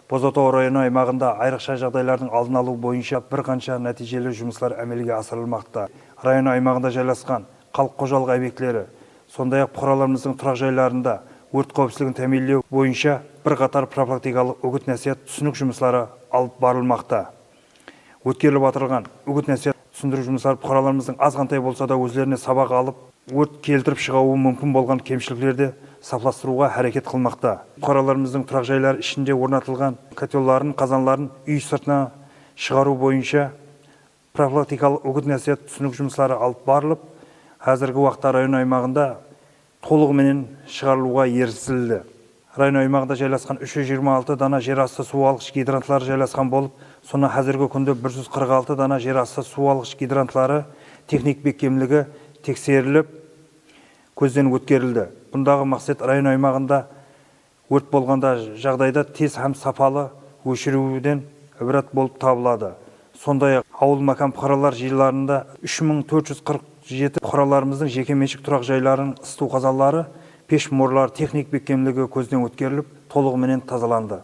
Бозотау районы аймағында айрықша жағдайлардың алдын алу бойынша бір қанша нәтижелі жұмыстар әмелге асырылмақта. Район аймағында жайласқан халық қожалық объектілері, сондай-ақ бұқараларымыздың тұрақ жайларында өрт қауіпсіздігін тәмамдау бойынша бірқатар профилактикалық үгіт-насихат түсінік жұмыстары алып барылмақта. Өткеріліп отырған үгіт-насихат түсіндіру жұмыстары бұқараларымыздың азғантай болса да өздеріне сабақ алып, өрт келтіріп шығуы мүмкін болған кемшіліктерді сапыластыруға әрекет қылмақта. Бұқараларымыздың тұрақ жайлары ішінде орнатылған котелларын, қазанларын үй сыртына шығару бойынша профилактикалық үгіт-насихат түсінік жұмыстары алып барылып, қазіргі уақытта район аймағында толығымен шығарылуға ерсілді. Район аймағында жайласқан 326 дана жер асты су алғыш гидрантлары жайласқан болып, соны қазіргі күнде 146 дана жер асты су алғыш гидрантлары техник бекемлігі тексеріліп, көзден өткерілді. Бұндағы мақсат район аймағында өрт болғанда жағдайда тез һәм сапалы өшіруден ібрат болып табылады. Сондай-ақ ауыл макам бұқаралар жайларында 3447 бұқараларымыздың жекеменшік тұрақ жайларын ысту қазандары, пеш морлар техник бекемлігі көзден өткеріліп, толығымен тазаланды.